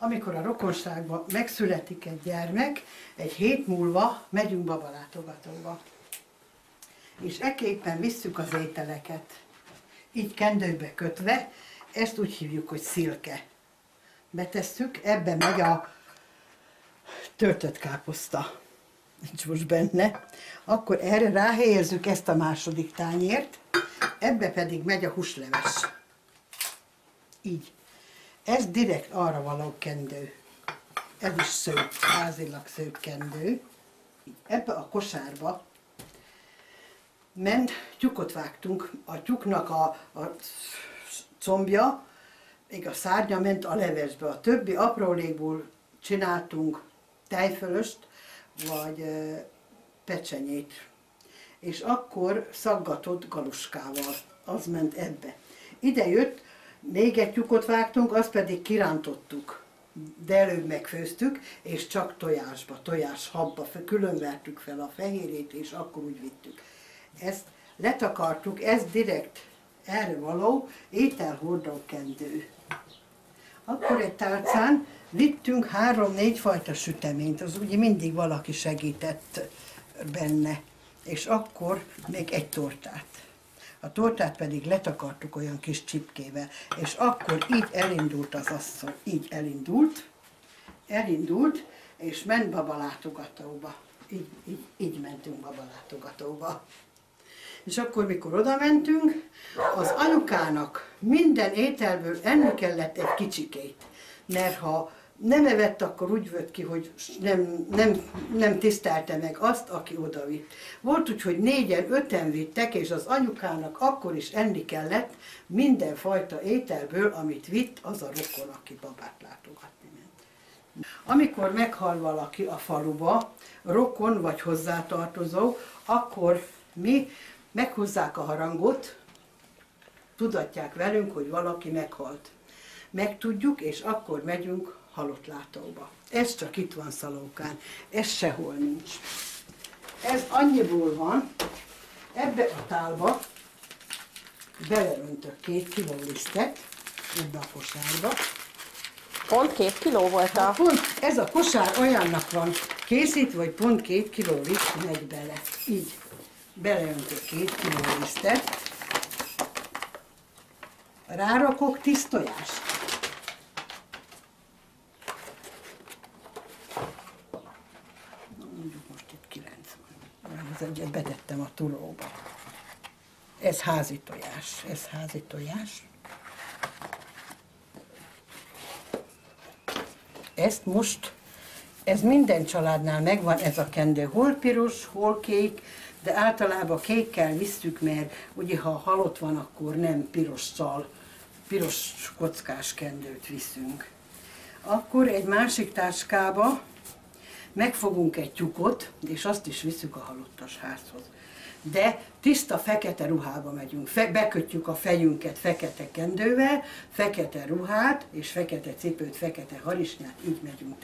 amikor a rokonságban megszületik egy gyermek, egy hét múlva megyünk babalátogatóba. És ekképpen visszük az ételeket. Így kendőbe kötve, ezt úgy hívjuk, hogy szilke. Betesszük, ebbe megy a töltött káposzta. Nincs most benne. Akkor erre ráhelyezzük ezt a második tányért, ebbe pedig megy a húsleves. Így. Ez direkt arra való kendő. Ez is szőtt, házilag szőtt kendő. Ebbe a kosárba tyúkot vágtunk, a tyúknak a combja, még a szárnya ment a levesbe. A többi aprólékból csináltunk tejfölöst, vagy pecsenyét. És akkor szaggatott galuskával, az ment ebbe. Ide jött, még egy tyúkot vágtunk, azt pedig kirántottuk, de előbb megfőztük, és csak tojásba, tojáshabba, külön vertük fel a fehérjét, és akkor úgy vittük. Ezt letakartuk, ez direkt erre való ételhordó kendő. Akkor egy tálcán vittünk 3-4 fajta süteményt, az ugye mindig valaki segített benne, és akkor még egy tortát. A tortát pedig letakartuk olyan kis csipkével, és akkor így elindult az asszony, így elindult, és ment babalátogatóba. Így mentünk babalátogatóba. És akkor, mikor oda mentünk, az anyukának minden ételből enni kellett egy kicsikét, mert ha nem evett, akkor úgy vett ki, hogy nem tisztelte meg azt, aki oda vitt. Volt úgy, hogy 4-en, 5-en vittek, és az anyukának akkor is enni kellett mindenfajta ételből, amit vitt az a rokon, aki babát látogatni ment. Amikor meghal valaki a faluba, rokon vagy hozzátartozó, akkor mi meghúzzák a harangot, tudatják velünk, hogy valaki meghalt. Megtudjuk, és akkor megyünk halottlátóba. Ez csak itt van Szalókán, ez sehol nincs. Ez annyiból van, ebbe a tálba beleöntök 2 kiló lisztet, ebbe a kosárba. Pont 2 kiló volt a... Pont ez a kosár olyannak van készítve, hogy pont 2 kiló liszt megy bele. Így. Beleöntök 2 kiló lisztet. Rárakok 10 tojást. Mondjuk most itt 9 van. Az egyet betettem a tulóba. Ez házi tojás. Ezt most, ez minden családnál megvan ez a kendő. Hol piros, hol kék, de általában kékkel visszük, mert ugye ha halott van, akkor nem piros kockás kendőt viszünk. Akkor egy másik táskába megfogunk egy tyúkot, és azt is viszük a halottas házhoz. De tiszta fekete ruhába megyünk, bekötjük a fejünket fekete kendővel, fekete ruhát és fekete cipőt, fekete harisnyát, így megyünk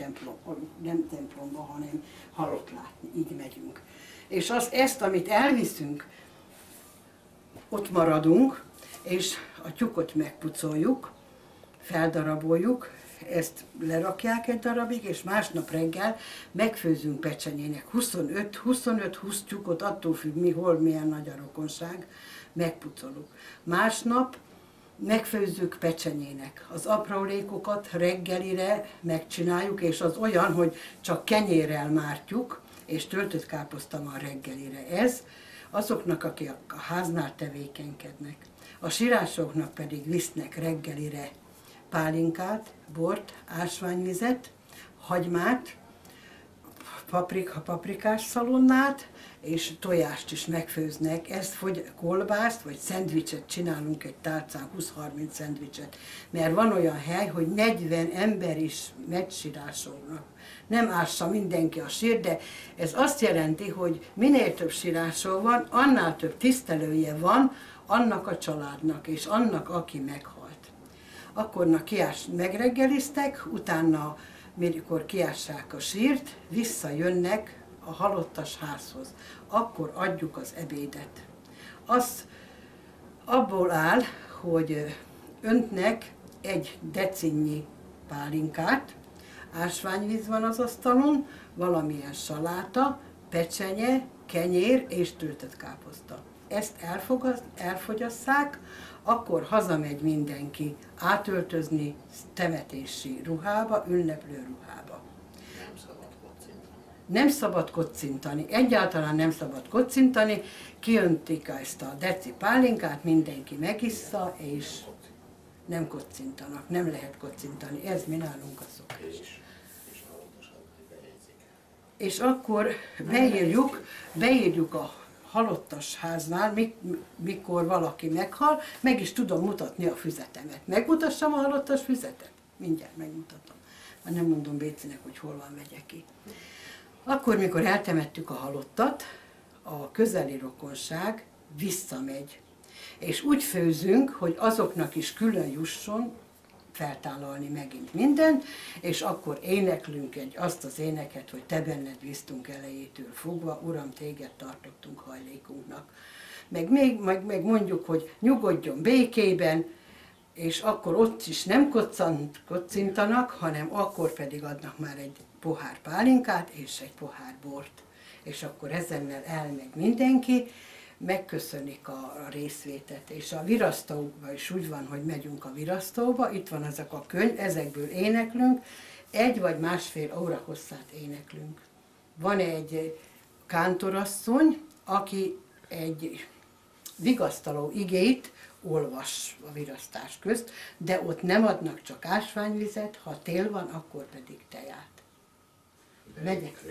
nem templomba, hanem halott látni, így megyünk. És ezt, amit elviszünk, ott maradunk, és a tyúkot megpucoljuk, feldaraboljuk, ezt lerakják egy darabig, és másnap reggel megfőzünk pecsenyének 25-20 tyúkot, attól függ mi, hol, milyen nagy a rokonság, megpucolunk. Másnap megfőzzük pecsenyének. Az aprólékokat reggelire megcsináljuk, és az olyan, hogy csak kenyérrel mártjuk, és töltött káposzta van reggelire. Ez azoknak, akik a háznál tevékenykednek. A sirásoknak pedig visznek reggelire pálinkát, bort, ásványvizet, hagymát, paprikás szalonnát, és tojást is megfőznek. Ezt vagy kolbászt, vagy szendvicset csinálunk egy tálcán, 20-30 szendvicset. Mert van olyan hely, hogy 40 ember is megy sirásolnak. Nem ássa mindenki a sírt, de ez azt jelenti, hogy minél több sirásol van, annál több tisztelője van annak a családnak, és annak, aki meghalt. Akkor megreggeliztek, utána, mikor kiássák a sírt, visszajönnek a halottas házhoz. Akkor adjuk az ebédet. Az abból áll, hogy öntnek egy decinnyi pálinkát, ásványvíz van az asztalon, valamilyen saláta, pecsenye, kenyér és töltött káposzta. Ezt elfogyasszák, akkor hazamegy mindenki átöltözni temetési ruhába, ünneplő ruhába. Nem szabad kocintani, egyáltalán nem szabad kocintani, kiöntik ezt a deci pálinkát, mindenki megissza, és nem kocintanak, nem lehet kocintani, ez mi nálunk a szokás. És akkor beírjuk a halottas háznál, mikor valaki meghal, meg is tudom mutatni a füzetemet. Megmutassam a halottas füzetet? Mindjárt megmutatom. Már nem mondom Bécinek, hogy hol van, megyek ki. Akkor, mikor eltemettük a halottat, a közeli rokonság visszamegy. És úgy főzünk, hogy azoknak is külön jusson feltállalni megint mindent, és akkor éneklünk azt az éneket, hogy te benned bíztunk elejétől fogva, Uram, téged tartottunk hajlékunknak. Meg mondjuk, hogy nyugodjon békében, és akkor ott is nem kocintanak, hanem akkor pedig adnak már egy pohár pálinkát és egy pohár bort. És akkor ezennel elmegy mindenki, megköszönik a részvétet. És a virasztóban is úgy van, hogy megyünk a virasztóba, itt van ezek a könyv, ezekből éneklünk, 1 vagy másfél óra hosszát éneklünk. Van egy kántorasszony, aki egy vigasztaló igét olvas a virasztás közt, de ott nem adnak csak ásványvizet, ha tél van, akkor pedig teját. Megyek.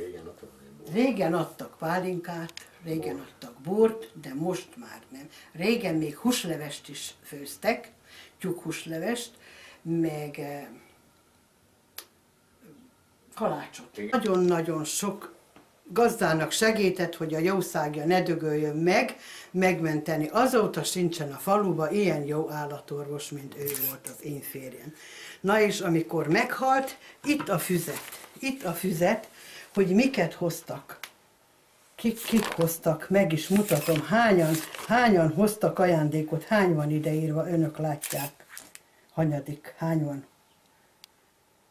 Régen adtak pálinkát, régen adtak bort, de most már nem. Régen még húslevest is főztek, tyúkhúslevest, meg kalácsot. Nagyon-nagyon sok gazdának segített, hogy a jószágja ne dögöljön megmenteni. Azóta sincsen a faluba ilyen jó állatorvos, mint ő volt, az én férjem. Na és amikor meghalt, itt a füzet, hogy miket hoztak. Kik hoztak, meg is mutatom, hányan hoztak ajándékot, hány van ideírva, önök látják. Hanyadik, hány van?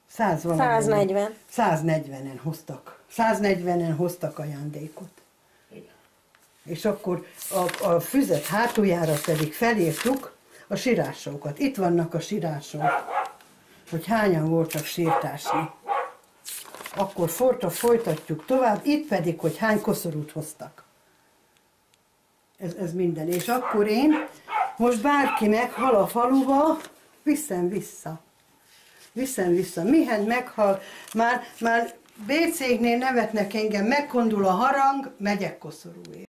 140. 140-en hoztak. 140-en hoztak ajándékot. Igen. És akkor a füzet hátuljára pedig felírtuk a sírásokat. Itt vannak a sírások, hogy hányan voltak sírtásni. Akkor folytatjuk tovább, itt pedig, hogy hány koszorút hoztak. Ez minden. És akkor én, most bárki meghal a faluba, viszem vissza. Mihen meghal, már BC-knél nevetnek engem, megkondul a harang, megyek koszorúért.